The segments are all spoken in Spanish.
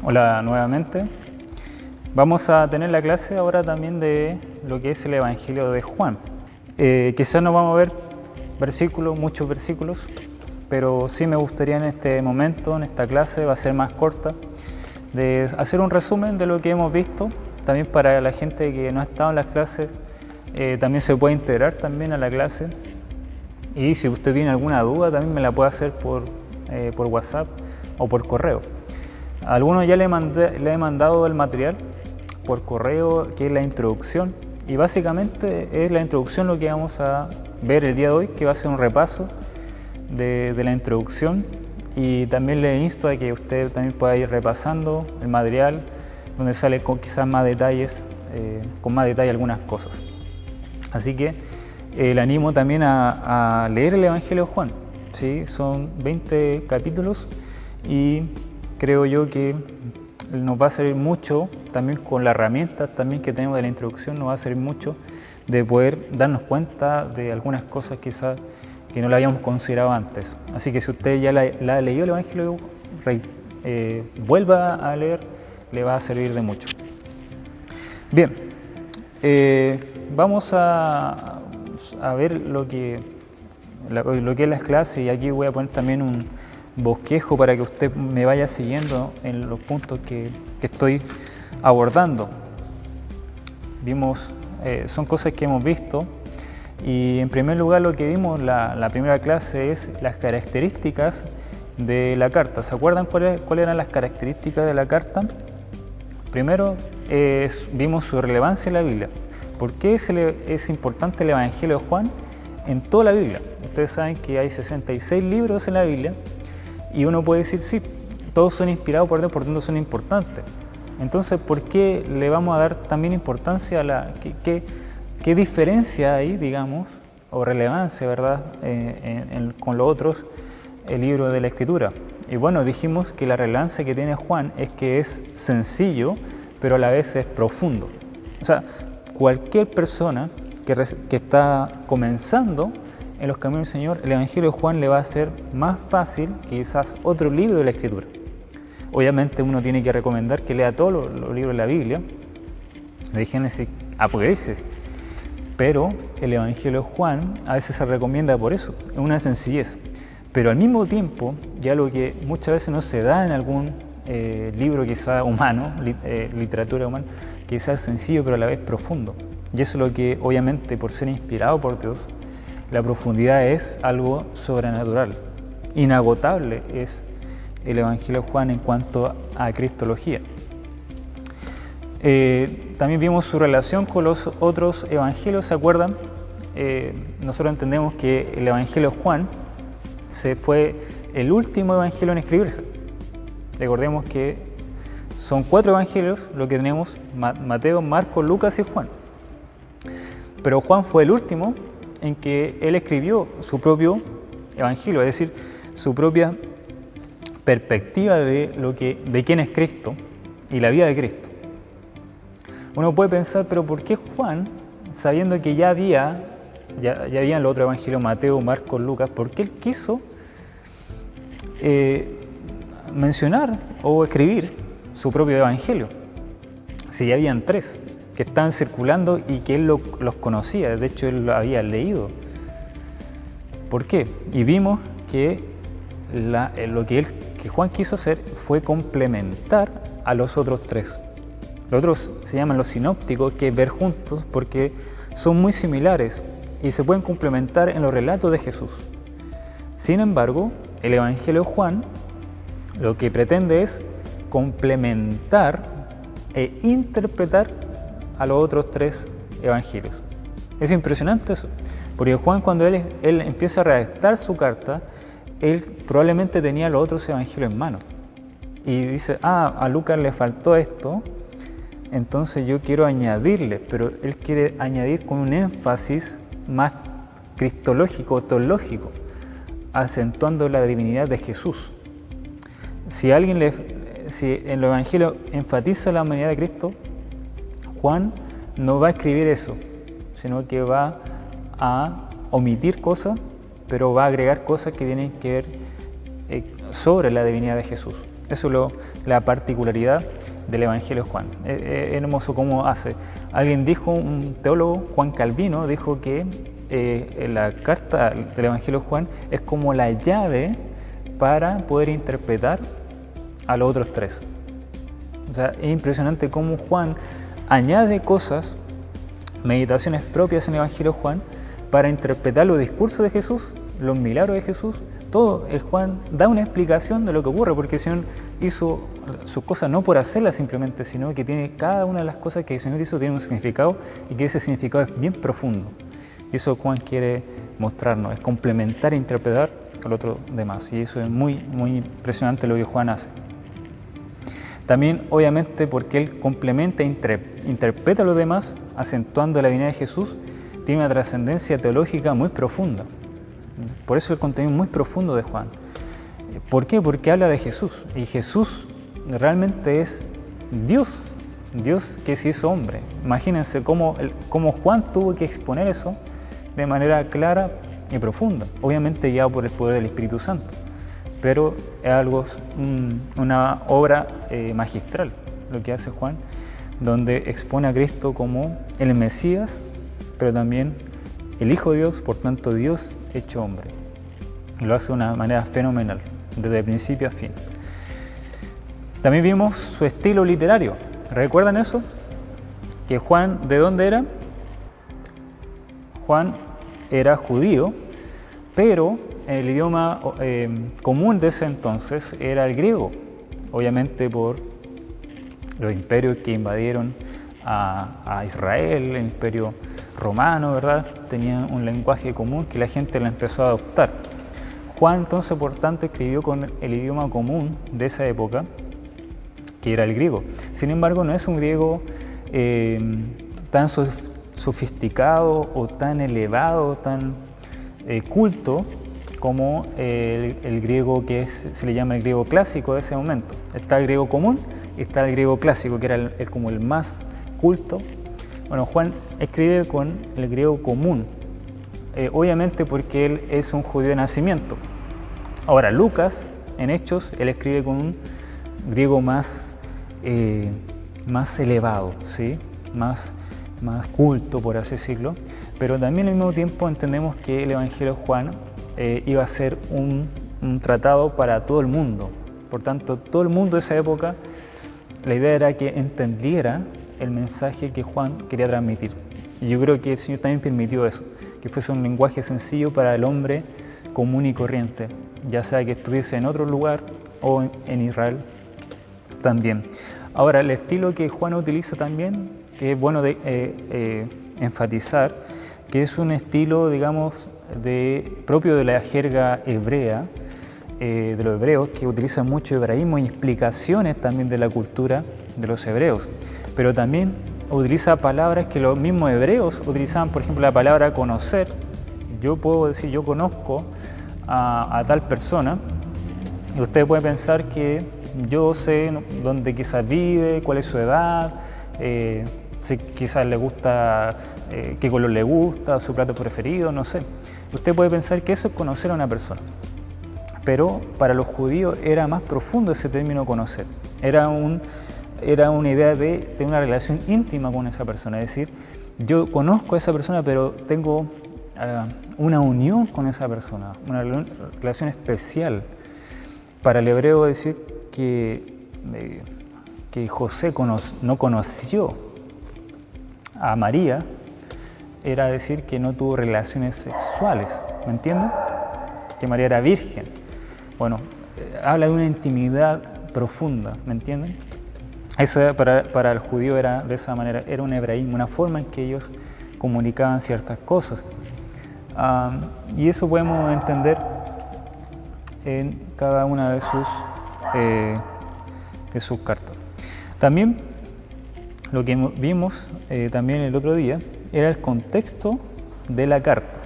Hola nuevamente. Vamos a tener la clase ahora también de lo que es el Evangelio de Juan. Quizás no vamos a ver muchos versículos, pero sí me gustaría en este momento, en esta clase, va a ser más corta, de hacer un resumen de lo que hemos visto, también para la gente que no ha estado en las clases, también se puede integrar también a la clase. Y si usted tiene alguna duda, también me la puede hacer por WhatsApp o por correo. A algunos ya le he mandado el material por correo, que es la introducción, y básicamente es la introducción lo que vamos a ver el día de hoy, que va a ser un repaso de la introducción, y también le insto a que usted también pueda ir repasando el material, donde sale con quizás más detalles, con más detalle algunas cosas. Así que le animo también a leer el Evangelio de Juan, ¿sí? Son 20 capítulos y creo yo que nos va a servir mucho, también con las herramientas también que tenemos de la introducción, nos va a servir mucho de poder darnos cuenta de algunas cosas quizás que no la habíamos considerado antes. Así que si usted ya la leyó el Evangelio, vuelva a leer, le va a servir de mucho. Bien, vamos a ver lo que es las clases, y aquí voy a poner también un bosquejo para que usted me vaya siguiendo en los puntos que estoy abordando. Son cosas que hemos visto, y en primer lugar lo que vimos la primera clase es las características de la carta. ¿Se acuerdan cuáles eran las características de la carta? Primero vimos su relevancia en la Biblia. ¿Por qué es importante el Evangelio de Juan en toda la Biblia? Ustedes saben que hay 66 libros en la Biblia, y uno puede decir, sí, todos son inspirados por Dios, por tanto son importantes. Entonces, ¿por qué le vamos a dar también importancia a qué diferencia hay, digamos, o relevancia, ¿verdad?, con los otros libros de la Escritura? Y bueno, dijimos que la relevancia que tiene Juan es que es sencillo, pero a la vez es profundo. O sea, cualquier persona que está comenzando en los caminos del Señor, el Evangelio de Juan le va a ser más fácil que quizás otro libro de la Escritura. Obviamente uno tiene que recomendar que lea todos los libros de la Biblia, de Génesis a Apocalipsis, pero el Evangelio de Juan a veces se recomienda por eso, es una sencillez. Pero al mismo tiempo, ya lo que muchas veces no se da en algún libro quizás humano, literatura humana, quizás sencillo pero a la vez profundo. Y eso es lo que, obviamente, por ser inspirado por Dios, la profundidad es algo sobrenatural. Inagotable es el Evangelio de Juan en cuanto a cristología. También vimos su relación con los otros evangelios, ¿se acuerdan? Nosotros entendemos que el Evangelio de Juan fue el último evangelio en escribirse. Recordemos que son 4 evangelios lo que tenemos: Mateo, Marcos, Lucas y Juan. Pero Juan fue el último en que él escribió su propio evangelio, es decir, su propia perspectiva de quién es Cristo y la vida de Cristo. Uno puede pensar, pero ¿por qué Juan, sabiendo que ya habían los otros evangelios, Mateo, Marcos, Lucas, por qué él quiso mencionar o escribir su propio evangelio? Si ya habían 3 que estaban circulando y que él los conocía, de hecho él lo había leído. ¿Por qué? Y vimos que lo que Juan quiso hacer fue complementar a los otros 3. Los otros se llaman los sinópticos, que es ver juntos, porque son muy similares y se pueden complementar en los relatos de Jesús. Sin embargo, el Evangelio de Juan lo que pretende es complementar e interpretar a los otros 3 evangelios. Es impresionante eso, porque Juan, cuando él empieza a redactar su carta, él probablemente tenía los otros evangelios en mano y dice, a Lucas le faltó esto, entonces yo quiero añadirle, pero él quiere añadir con un énfasis más cristológico, teológico, acentuando la divinidad de Jesús. Si en los evangelios enfatiza la humanidad de Cristo, Juan no va a escribir eso, sino que va a omitir cosas, pero va a agregar cosas que tienen que ver sobre la divinidad de Jesús. Eso es la particularidad del Evangelio de Juan. Es hermoso cómo hace. Alguien dijo, un teólogo, Juan Calvino, dijo que la carta del Evangelio de Juan es como la llave para poder interpretar a los otros tres. O sea, es impresionante cómo Juan añade cosas, meditaciones propias en el Evangelio de Juan, para interpretar los discursos de Jesús, los milagros de Jesús, todo. El Juan da una explicación de lo que ocurre, porque el Señor hizo sus cosas no por hacerlas simplemente, sino que tiene cada una de las cosas que el Señor hizo tiene un significado, y que ese significado es bien profundo. Y eso Juan quiere mostrarnos, es complementar e interpretar al otro demás. Y eso es muy, muy impresionante lo que Juan hace. También, obviamente, porque él complementa e interpreta a los demás, acentuando la divinidad de Jesús, tiene una trascendencia teológica muy profunda. Por eso el contenido es muy profundo de Juan. ¿Por qué? Porque habla de Jesús. Y Jesús realmente es Dios, Dios que se hizo hombre. Imagínense cómo Juan tuvo que exponer eso de manera clara y profunda, obviamente guiado por el poder del Espíritu Santo. Pero es algo, una obra magistral lo que hace Juan, donde expone a Cristo como el Mesías, pero también el Hijo de Dios, por tanto Dios hecho hombre. Y lo hace de una manera fenomenal, desde principio a fin. También vimos su estilo literario. ¿Recuerdan eso? Que Juan, ¿de dónde era? Juan era judío, pero el idioma común de ese entonces era el griego, obviamente por los imperios que invadieron a Israel, el imperio romano, ¿verdad? Tenían un lenguaje común que la gente la empezó a adoptar. Juan entonces, por tanto, escribió con el idioma común de esa época, que era el griego. Sin embargo, no es un griego tan sofisticado o tan elevado, tan culto como el griego que se le llama el griego clásico de ese momento. Está el griego común y está el griego clásico, que era como el más culto. Bueno, Juan escribe con el griego común, obviamente porque él es un judío de nacimiento. Ahora, Lucas, en Hechos, él escribe con un griego más elevado, ¿sí? más culto, por así decirlo, pero también al mismo tiempo entendemos que el Evangelio de Juan iba a ser un tratado para todo el mundo. Por tanto, todo el mundo de esa época, la idea era que entendiera el mensaje que Juan quería transmitir. Y yo creo que el Señor también permitió eso, que fuese un lenguaje sencillo para el hombre común y corriente, ya sea que estuviese en otro lugar o en Israel también. Ahora, el estilo que Juan utiliza también, que es bueno de enfatizar, que es un estilo, digamos, propio de la jerga hebrea, de los hebreos, que utilizan mucho hebraísmo y explicaciones también de la cultura de los hebreos, pero también utiliza palabras que los mismos hebreos utilizaban. Por ejemplo, la palabra conocer. Yo puedo decir, yo conozco a tal persona, y usted puede pensar que yo sé dónde quizás vive, cuál es su edad, si quizás le gusta, qué color le gusta, su plato preferido, no sé. Usted puede pensar que eso es conocer a una persona, pero para los judíos era más profundo ese término conocer. Era una idea de tener una relación íntima con esa persona, es decir, yo conozco a esa persona, pero tengo una unión con esa persona, una relación especial. Para el hebreo decir que José no conoció a María era decir que no tuvo relaciones sexuales, ¿me entienden? Que María era virgen. Bueno, habla de una intimidad profunda, ¿me entienden? Eso para el judío era de esa manera, era un hebraísmo, una forma en que ellos comunicaban ciertas cosas. Y eso podemos entender en cada una de sus cartas. También lo que vimos también el otro día era el contexto de la carta.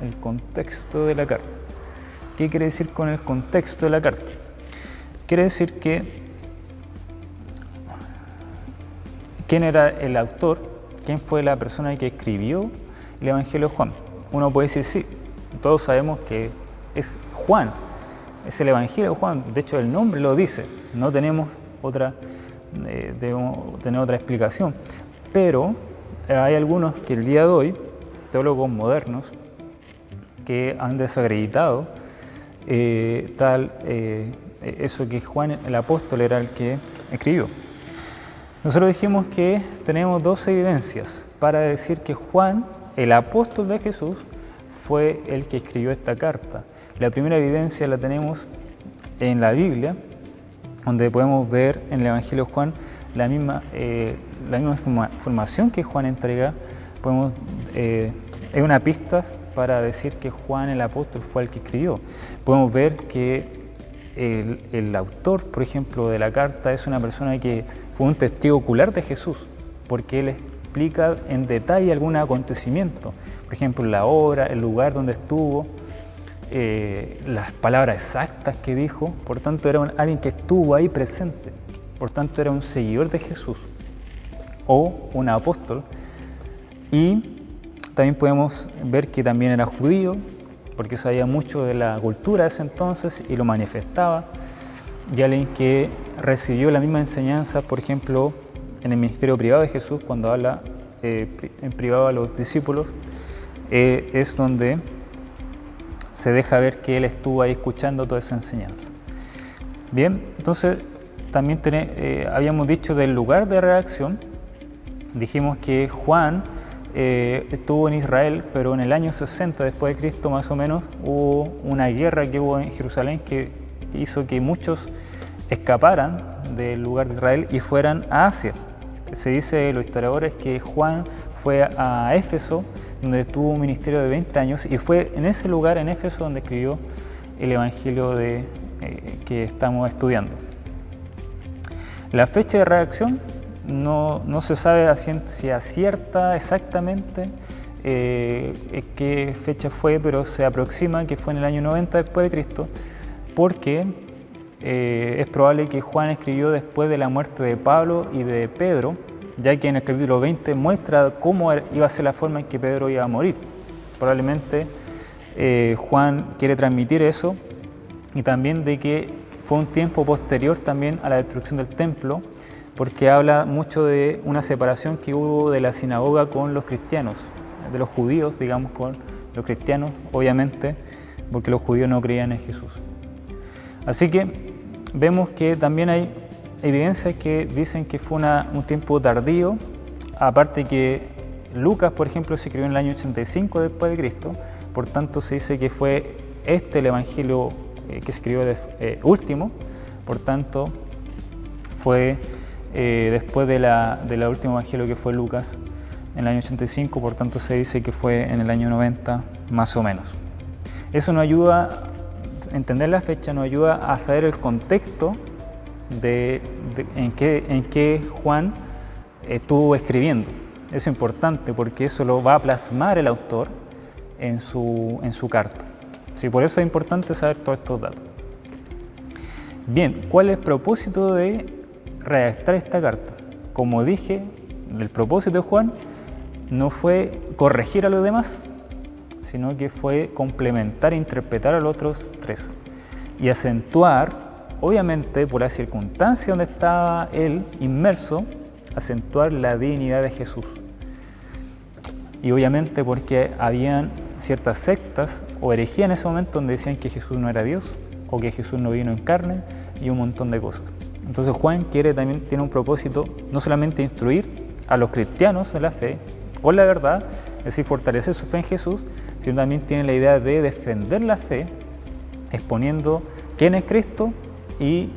El contexto de la carta. ¿Qué quiere decir con el contexto de la carta? Quiere decir que quién era el autor, quién fue la persona que escribió el Evangelio de Juan. Uno puede decir sí, todos sabemos que es Juan, es el Evangelio de Juan. De hecho, el nombre lo dice, no tenemos debemos tener otra explicación. Pero hay algunos que el día de hoy, teólogos modernos, que han desacreditado eso que Juan el apóstol era el que escribió. Nosotros dijimos que tenemos dos evidencias para decir que Juan, el apóstol de Jesús, fue el que escribió esta carta. La primera evidencia la tenemos en la Biblia, donde podemos ver en el Evangelio de Juan la misma información que Juan entrega. Es una pista para decir que Juan el apóstol fue el que escribió. Podemos ver que el autor, por ejemplo, de la carta es una persona que fue un testigo ocular de Jesús, porque él explica en detalle algún acontecimiento, por ejemplo, la hora, el lugar donde estuvo, las palabras exactas que dijo. Por tanto, era alguien que estuvo ahí presente, por tanto, era un seguidor de Jesús o un apóstol. Y también podemos ver que también era judío, porque sabía mucho de la cultura de ese entonces y lo manifestaba, y alguien que recibió la misma enseñanza, por ejemplo, en el ministerio privado de Jesús, cuando habla en privado a los discípulos, es donde se deja ver que él estuvo ahí escuchando toda esa enseñanza. Bien, entonces también habíamos dicho del lugar de redacción. Dijimos que Juan estuvo en Israel, pero en el año 60 después de Cristo más o menos hubo una guerra que hubo en Jerusalén que hizo que muchos escaparan del lugar de Israel y fueran a Asia. Se dice de los historiadores que Juan fue a Éfeso, donde tuvo un ministerio de 20 años, y fue en ese lugar, en Éfeso, donde escribió el Evangelio que estamos estudiando. La fecha de redacción no se sabe a ciencia cierta exactamente qué fecha fue, pero se aproxima que fue en el año 90 después de Cristo, porque es probable que Juan escribió después de la muerte de Pablo y de Pedro, ya que en el capítulo 20 muestra cómo iba a ser la forma en que Pedro iba a morir. Probablemente Juan quiere transmitir eso, y también de que fue un tiempo posterior también a la destrucción del templo, porque habla mucho de una separación que hubo de la sinagoga con los cristianos, de los judíos, digamos, con los cristianos, obviamente, porque los judíos no creían en Jesús. Así que vemos que también hay evidencias que dicen que fue un tiempo tardío, aparte que Lucas, por ejemplo, se escribió en el año 85 después de Cristo, por tanto se dice que fue el evangelio que se escribió último, por tanto fue después de la último evangelio que fue Lucas en el año 85, por tanto se dice que fue en el año 90 más o menos. Eso nos ayuda a entender la fecha, nos ayuda a saber el contexto en qué Juan estuvo escribiendo. Eso es importante porque eso lo va a plasmar el autor en su carta. Sí, por eso es importante saber todos estos datos. Bien, ¿cuál es el propósito de redactar esta carta? Como dije, el propósito de Juan no fue corregir a los demás, sino que fue complementar e interpretar a los otros tres y acentuar, obviamente por la circunstancia donde estaba él inmerso, acentuar la divinidad de Jesús. Y obviamente porque habían ciertas sectas o herejías en ese momento donde decían que Jesús no era Dios o que Jesús no vino en carne y un montón de cosas. Entonces Juan tiene un propósito no solamente instruir a los cristianos en la fe con la verdad, es decir, fortalecer su fe en Jesús, sino también tiene la idea de defender la fe exponiendo quién es Cristo y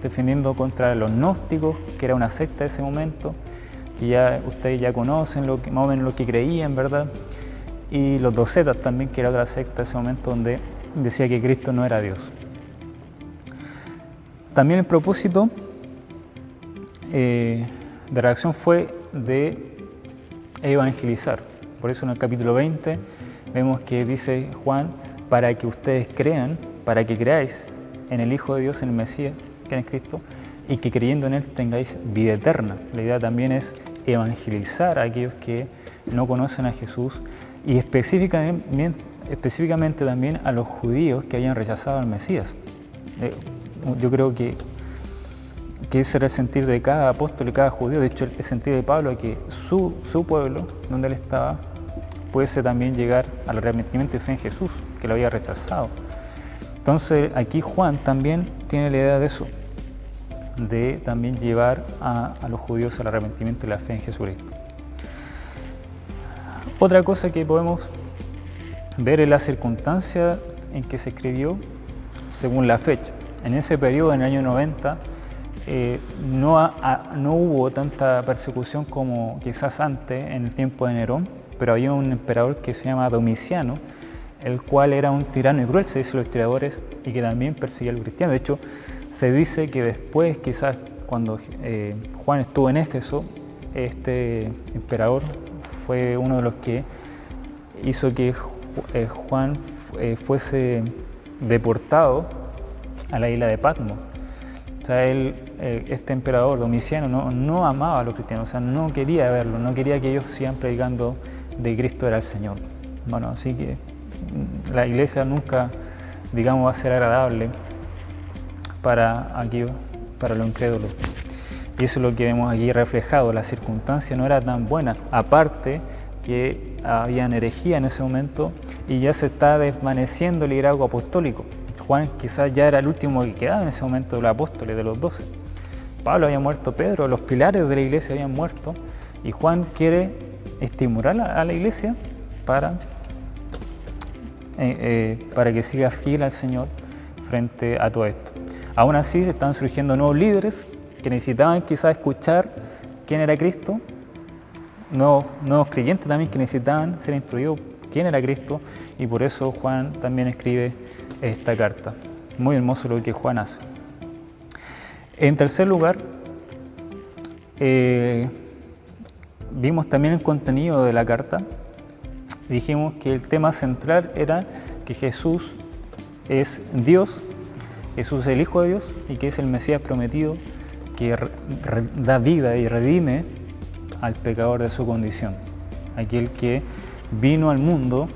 defendiendo contra los gnósticos, que era una secta de ese momento, que ya ustedes ya conocen más o menos lo que creían, ¿verdad? Y los docetas también, que era otra secta de ese momento donde decía que Cristo no era Dios. También el propósito de redacción fue de evangelizar. Por eso en el capítulo 20 vemos que dice Juan, para que ustedes crean, para que creáis en el Hijo de Dios, en el Mesías, que es Cristo, y que creyendo en Él tengáis vida eterna. La idea también es evangelizar a aquellos que no conocen a Jesús y específicamente específicamente también a los judíos que habían rechazado al Mesías. Yo creo que ese era el sentir de cada apóstol y cada judío. De hecho, el sentir de Pablo es que su pueblo, donde él estaba, pudiese también llegar al arrepentimiento y fe en Jesús, que lo había rechazado. Entonces, aquí Juan también tiene la idea de eso, de también llevar a los judíos al arrepentimiento y la fe en Jesucristo. Otra cosa que podemos ver es la circunstancia en que se escribió según la fecha. En ese periodo, en el año 90, no hubo tanta persecución como quizás antes, en el tiempo de Nerón, pero había un emperador que se llama Domiciano, el cual era un tirano y cruel, se dice los historiadores, y que también perseguía a los cristianos. De hecho, se dice que después, quizás cuando Juan estuvo en Éfeso, este emperador fue uno de los que hizo que Juan fuese deportado a la isla de Patmos. O sea, este emperador Domiciano no amaba a los cristianos, o sea, no quería verlos, no quería que ellos sigan predicando de Cristo era el Señor. Bueno, así que la iglesia nunca, digamos, va a ser agradable para los incrédulos. Y eso es lo que vemos aquí reflejado. La circunstancia no era tan buena, aparte que había herejía en ese momento y ya se está desvaneciendo el liderazgo apostólico. Juan quizás ya era el último que quedaba en ese momento de los apóstoles, de los 12. Pablo había muerto, Pedro, los pilares de la iglesia habían muerto, y Juan quiere estimular a la iglesia para que siga fiel al Señor frente a todo esto. Aún así, están surgiendo nuevos líderes que necesitaban quizás escuchar quién era Cristo, nuevos creyentes también que necesitaban ser instruidos quién era Cristo, y por eso Juan también escribe esta carta. Muy hermoso lo que Juan hace. En tercer lugar, vimos también el contenido de la carta. Dijimos que el tema central era que Jesús es Dios, Jesús es el Hijo de Dios y que es el Mesías prometido que da vida y redime al pecador de su condición, aquel que vino al mundo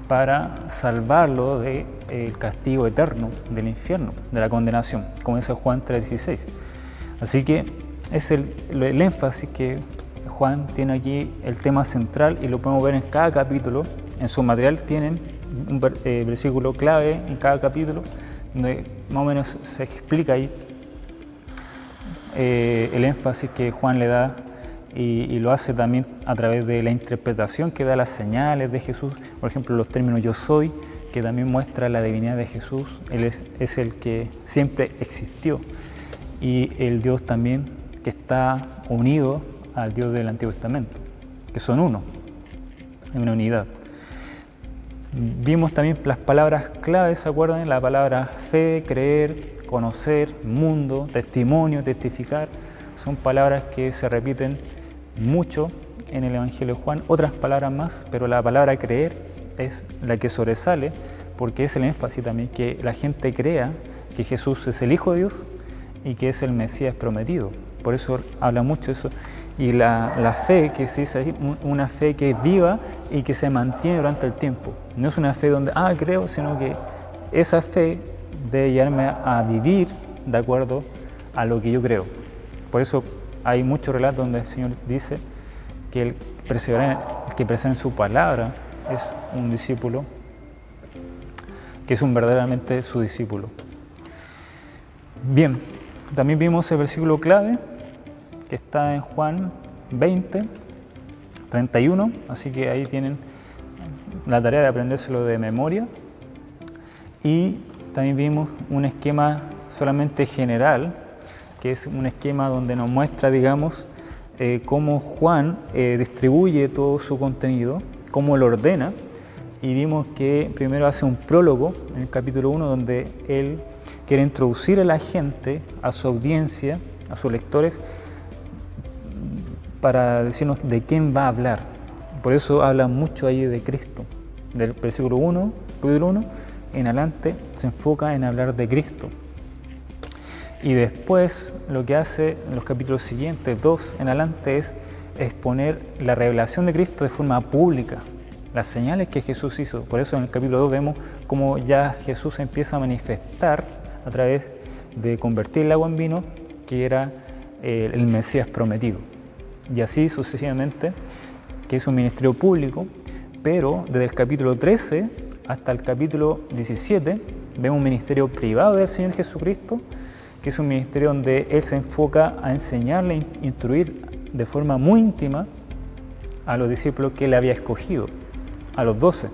para salvarlo del castigo eterno, del infierno, de la condenación, como dice Juan 3:16. Así que es el énfasis que Juan tiene aquí, el tema central, y lo podemos ver en cada capítulo. En su material tienen un versículo clave en cada capítulo, donde más o menos se explica ahí el énfasis que Juan le da, y lo hace también a través de la interpretación que da las señales de Jesús. Por ejemplo, los términos yo soy, que también muestra la divinidad de Jesús. Él es el que siempre existió, y el Dios también que está unido al Dios del Antiguo Testamento, que son uno, en una unidad. Vimos también las palabras claves, ¿se acuerdan? La palabra fe, creer, conocer, mundo, testimonio, testificar. Son palabras que se repiten mucho en el Evangelio de Juan, otras palabras más, pero la palabra creer es la que sobresale, porque es el énfasis también, que la gente crea que Jesús es el Hijo de Dios y que es el Mesías prometido. Por eso habla mucho de eso. Y la fe, que se dice ahí, una fe que es viva y que se mantiene durante el tiempo. No es una fe donde, creo, sino que esa fe debe llevarme a vivir de acuerdo a lo que yo creo. Por eso hay muchos relatos donde el Señor dice que el que persevera en su palabra es un discípulo, que es verdaderamente su discípulo. Bien, también vimos el versículo clave que está en Juan 20, 31, así que ahí tienen la tarea de aprendérselo de memoria. Y también vimos un esquema solamente general, que es un esquema donde nos muestra, digamos, cómo Juan distribuye todo su contenido, cómo lo ordena, y vimos que primero hace un prólogo en el capítulo 1 donde él quiere introducir a la gente, a su audiencia, a sus lectores, para decirnos de quién va a hablar. Por eso habla mucho ahí de Cristo. Del versículo 1, capítulo 1, en adelante se enfoca en hablar de Cristo. Y después lo que hace en los capítulos siguientes, 2 en adelante, es exponer la revelación de Cristo de forma pública. las señales que Jesús hizo. Por eso en el capítulo 2 vemos cómo ya Jesús empieza a manifestar a través de convertir el agua en vino que era el Mesías prometido. Y así sucesivamente, que es un ministerio público, pero desde el capítulo 13 hasta el capítulo 17 vemos un ministerio privado del Señor Jesucristo, que es un ministerio donde Él se enfoca a enseñarle, instruir de forma muy íntima a los discípulos que Él había escogido, a los 12.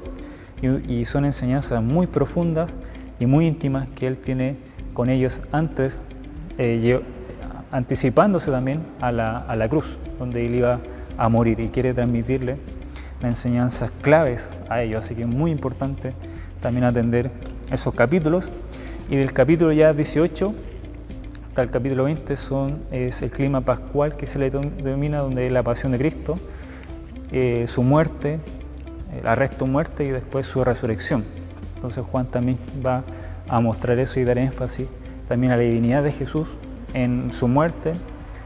Y son enseñanzas muy profundas y muy íntimas que Él tiene con ellos antes, anticipándose también a la cruz, donde Él iba a morir, y quiere transmitirle las enseñanzas claves a ellos. Así que es muy importante también atender esos capítulos. Y del capítulo ya 18 hasta el capítulo 20 es el clima pascual que se le denomina, donde es la pasión de Cristo, su muerte, el arresto, muerte y después su resurrección. Entonces Juan también va a mostrar eso y dar énfasis también a la divinidad de Jesús en su muerte,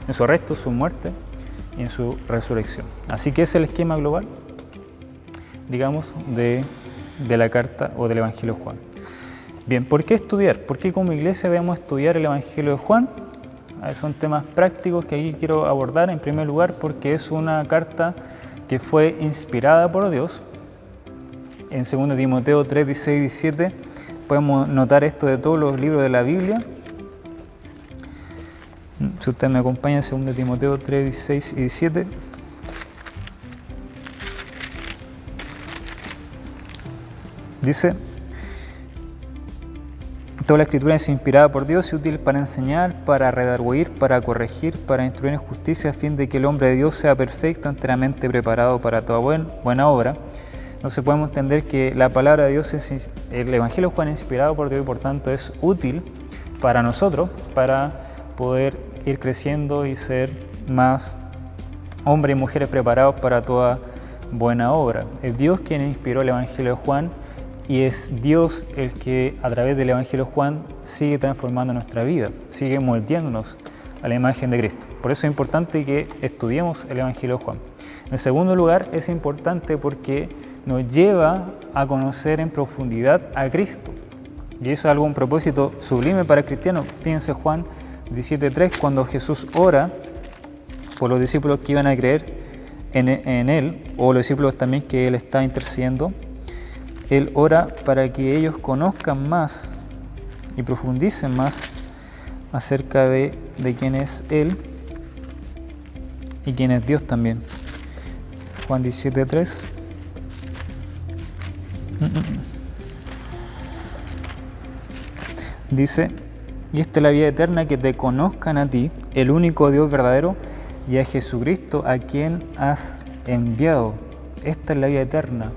en su arresto, su muerte y en su resurrección. Así que ese es el esquema global, digamos, de la carta o del Evangelio de Juan. Bien, ¿por qué estudiar? ¿Por qué como iglesia debemos estudiar el Evangelio de Juan? Son temas prácticos que aquí quiero abordar. En primer lugar, porque es una carta que fue inspirada por Dios. En 2 Timoteo 3, 16 y 17 podemos notar esto de todos los libros de la Biblia. Si usted me acompaña en 2 Timoteo 3, 16 y 17. Dice: toda la Escritura es inspirada por Dios y útil para enseñar, para redarguir, para corregir, para instruir en justicia, a fin de que el hombre de Dios sea perfecto, enteramente preparado para toda buena obra. Entonces podemos entender que la palabra de Dios, el Evangelio de Juan es inspirado por Dios y por tanto es útil para nosotros, para poder ir creciendo y ser más hombres y mujeres preparados para toda buena obra. Es Dios quien inspiró el Evangelio de Juan y es Dios el que a través del Evangelio de Juan sigue transformando nuestra vida, sigue moldeándonos a la imagen de Cristo. Por eso es importante que estudiemos el Evangelio de Juan. En segundo lugar, es importante porque nos lleva a conocer en profundidad a Cristo. Y eso es algo, un propósito sublime para el cristiano. Fíjense Juan 17:3, cuando Jesús ora por los discípulos que iban a creer en Él, o los discípulos también que Él está intercediendo. Él ora para que ellos conozcan más y profundicen más acerca de quién es Él y quién es Dios también. Juan 17:3. Dice: y esta es la vida eterna, que te conozcan a ti, el único Dios verdadero, y a Jesucristo a quien has enviado. Esta es la vida eterna.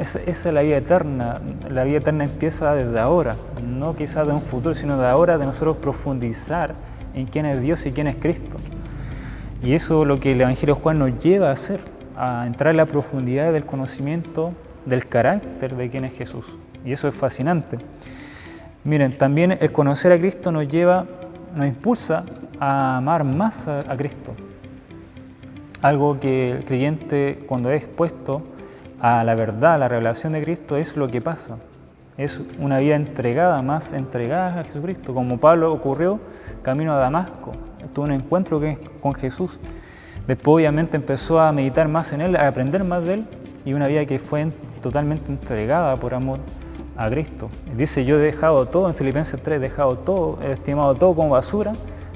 Esa es la vida eterna. La vida eterna empieza desde ahora, no quizás de un futuro, sino de ahora, de nosotros profundizar en quién es Dios y quién es Cristo. Y eso es lo que el Evangelio de Juan nos lleva a hacer, a entrar en la profundidad del conocimiento del carácter de quién es Jesús. Y eso es fascinante. Miren, también el conocer a Cristo nos impulsa a amar más a Cristo. Algo que el creyente, cuando es expuesto a la verdad, a la revelación de Cristo, es lo que pasa. Es una vida entregada, más entregada a Jesucristo, como Pablo ocurrió camino a Damasco. Tuvo un encuentro con Jesús. Después obviamente empezó a meditar más en Él, a aprender más de Él, y una vida que fue totalmente entregada por amor a Cristo. Dice: yo he dejado todo, en Filipenses 3, he dejado todo, he estimado todo como basura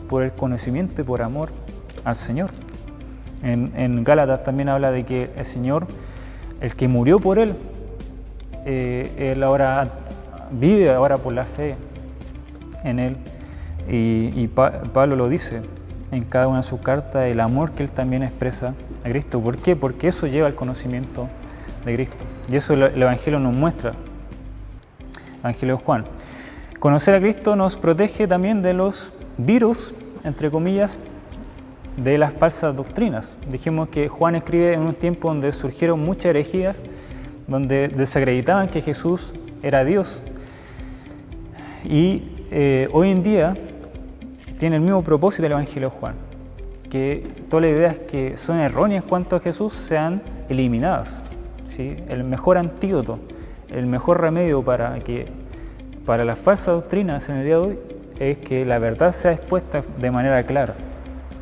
por el conocimiento y por amor al Señor. En Gálatas también habla de que el Señor, el que murió por Él, Él ahora vive ahora por la fe en Él. Y Pablo lo dice en cada una de sus cartas, el amor que Él también expresa a Cristo. ¿Por qué? Porque eso lleva al conocimiento de Cristo. Y eso el Evangelio nos muestra. Evangelio de Juan. Conocer a Cristo nos protege también de los virus, entre comillas, de las falsas doctrinas. Dijimos que Juan escribe en un tiempo donde surgieron muchas herejías, donde desacreditaban que Jesús era Dios. Y hoy en día tiene el mismo propósito del Evangelio de Juan, que todas las ideas que son erróneas cuanto a Jesús sean eliminadas. ¿sí? El mejor antídoto, el mejor remedio para las falsas doctrinas en el día de hoy es que la verdad sea expuesta de manera clara.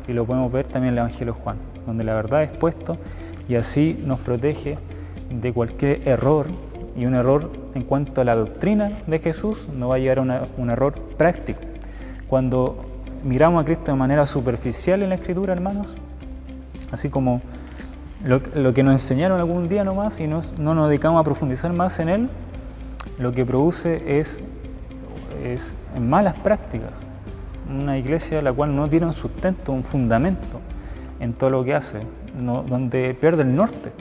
Y lo podemos ver también en el Evangelio de Juan, donde la verdad es expuesta y así nos protege de cualquier error. Y un error en cuanto a la doctrina de Jesús no va a llevar a un error práctico. Cuando miramos a Cristo de manera superficial en la Escritura, hermanos, así como lo que nos enseñaron algún día nomás y no nos dedicamos a profundizar más en Él, lo que produce es malas prácticas. Una iglesia la cual no tiene un sustento, un fundamento en todo lo que hace, donde pierde el norte.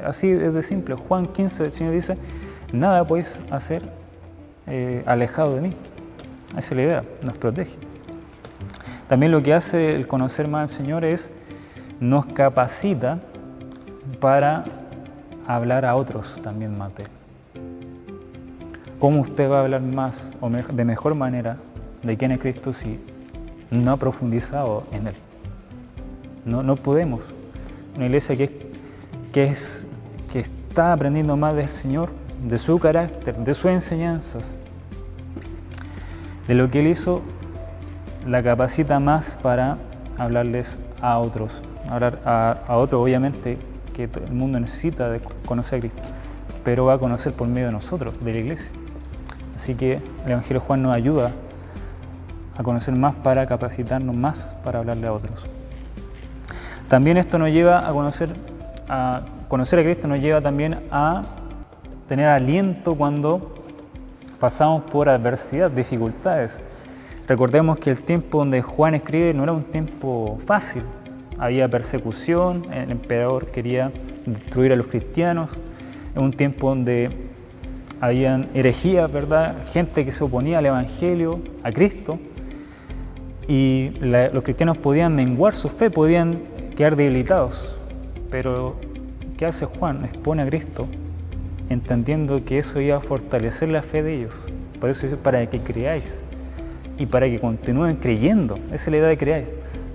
Así es de simple. Juan 15, el Señor dice, nada podéis hacer alejado de mí. Esa es la idea, nos protege. También lo que hace el conocer más al Señor es, nos capacita para hablar a otros también más de Él. ¿Cómo usted va a hablar más o de mejor manera de quién es Cristo si no ha profundizado en Él? No podemos. Una iglesia que está aprendiendo más del Señor, de su carácter, de sus enseñanzas, de lo que Él hizo, la capacita más para hablarles a otros. Hablar a otros, obviamente, que el mundo necesita de conocer a Cristo, pero va a conocer por medio de nosotros, de la iglesia. Así que el Evangelio de Juan nos ayuda a conocer más para capacitarnos más para hablarle a otros. También esto nos lleva a conocer a Cristo, nos lleva también a tener aliento cuando pasamos por adversidad, dificultades. Recordemos que el tiempo donde Juan escribe no era un tiempo fácil. Había persecución, el emperador quería destruir a los cristianos. Es un tiempo donde habían herejías, ¿verdad? Gente que se oponía al Evangelio, a Cristo. Y los cristianos podían menguar su fe, podían quedar debilitados. Pero, ¿qué hace Juan? Expone a Cristo, entendiendo que eso iba a fortalecer la fe de ellos. Por eso dice, para que creáis y para que continúen creyendo. Esa es la idea de creáis.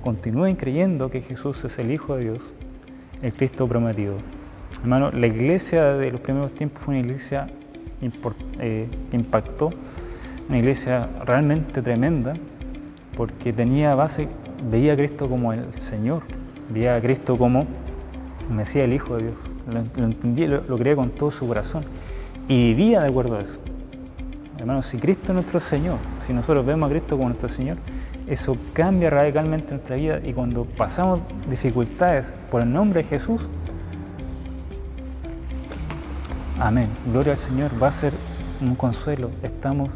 Continúen creyendo que Jesús es el Hijo de Dios, el Cristo prometido. Hermano, la iglesia de los primeros tiempos fue una iglesia que impactó, una iglesia realmente tremenda, porque tenía base, veía a Cristo como el Señor, veía a Cristo como el Mesías, el Hijo de Dios. Lo entendía, lo creía con todo su corazón y vivía de acuerdo a eso. Hermanos, si Cristo es nuestro Señor, si nosotros vemos a Cristo como nuestro Señor, eso cambia radicalmente nuestra vida y cuando pasamos dificultades por el nombre de Jesús, amén, gloria al Señor, va a ser un consuelo. Estamos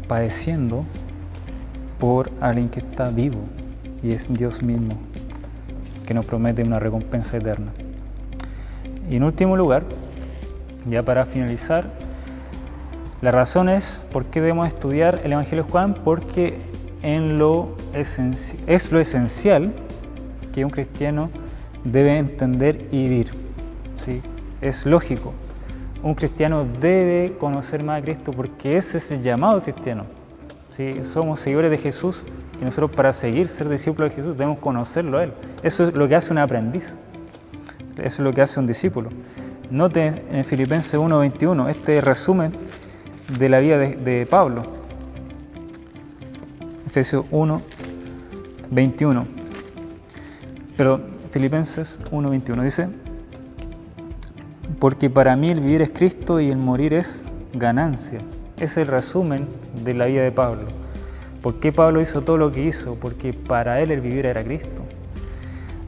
padeciendo por alguien que está vivo y es Dios mismo, que nos promete una recompensa eterna. Y en último lugar, ya para finalizar, la razón es por qué debemos estudiar el Evangelio de Juan, porque es lo esencial que un cristiano debe entender y vivir. ¿Sí? Es lógico. Un cristiano debe conocer más a Cristo porque ese es el llamado cristiano. ¿Sí? Somos seguidores de Jesús y nosotros para ser discípulos de Jesús debemos conocerlo a Él. Eso es lo que hace un aprendiz. Eso es lo que hace un discípulo. Note en Filipenses 1:21 este resumen de la vida de Pablo. Efesios 1:21. Pero Filipenses 1:21 dice: porque para mí el vivir es Cristo y el morir es ganancia. Ese es el resumen de la vida de Pablo. ¿Por qué Pablo hizo todo lo que hizo? Porque para él el vivir era Cristo.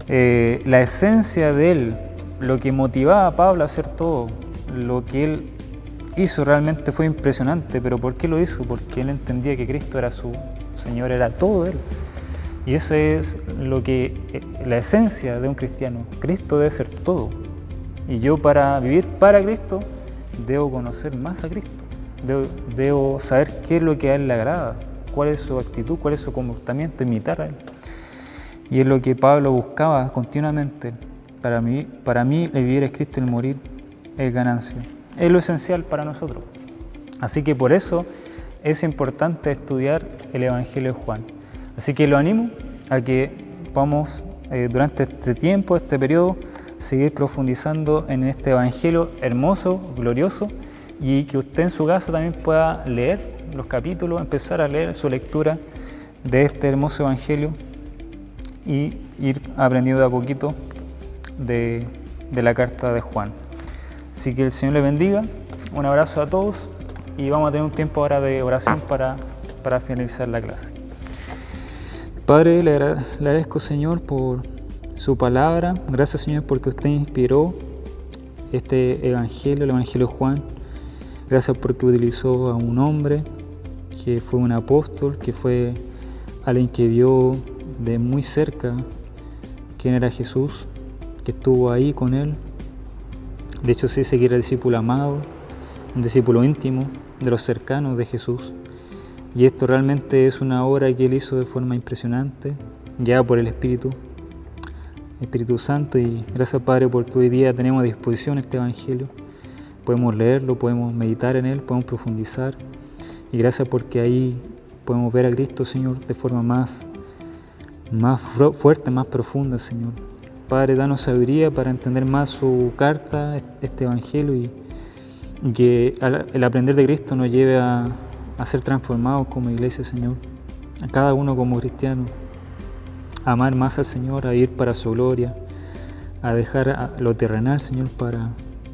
La esencia de él, lo que motivaba a Pablo a hacer todo, lo que él hizo realmente fue impresionante. ¿Pero por qué lo hizo? Porque él entendía que Cristo era su Señor, era todo él. Y eso es la esencia de un cristiano. Cristo debe ser todo. Y yo para vivir para Cristo debo conocer más a Cristo. Debo saber qué es lo que a Él le agrada, cuál es su actitud, cuál es su comportamiento, imitar a Él. Y es lo que Pablo buscaba continuamente. Para mí el vivir es Cristo y el morir es ganancia. Es lo esencial para nosotros. Así que por eso es importante estudiar el Evangelio de Juan. Así que lo animo a que vamos durante este tiempo, este periodo, seguir profundizando en este Evangelio hermoso, glorioso, y que usted en su casa también pueda leer los capítulos, empezar a leer su lectura de este hermoso Evangelio y ir aprendiendo de a poquito de la carta de Juan. Así que el Señor le bendiga, un abrazo a todos y vamos a tener un tiempo ahora de oración para finalizar la clase. Padre, le agradezco, Señor, por su palabra. Gracias, Señor, porque usted inspiró este Evangelio, el Evangelio de Juan. Gracias porque utilizó a un hombre que fue un apóstol, que fue alguien que vio de muy cerca quién era Jesús, que estuvo ahí con él. De hecho, se dice que era discípulo amado, un discípulo íntimo de los cercanos de Jesús. Y esto realmente es una obra que él hizo de forma impresionante, guiada por el Espíritu Santo. Y gracias, Padre, porque hoy día tenemos a disposición este Evangelio. Podemos leerlo, podemos meditar en él, podemos profundizar. Y gracias porque ahí podemos ver a Cristo, Señor, de forma más fuerte, más profunda, Señor. Padre, danos sabiduría para entender más su carta, este Evangelio, y que el aprender de Cristo nos lleve a ser transformados como iglesia, Señor. A cada uno como cristiano, a amar más al Señor, a vivir para su gloria, a dejar lo terrenal, Señor, para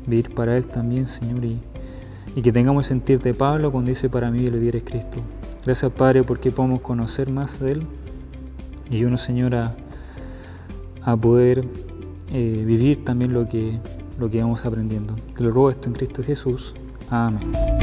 vivir para Él también, Señor, y que tengamos el sentir de Pablo cuando dice: para mí el vivir es Cristo. Gracias, Padre, porque podemos conocer más de Él y uno, Señor, a poder vivir también lo que vamos aprendiendo. Te lo ruego esto en Cristo Jesús. Amén.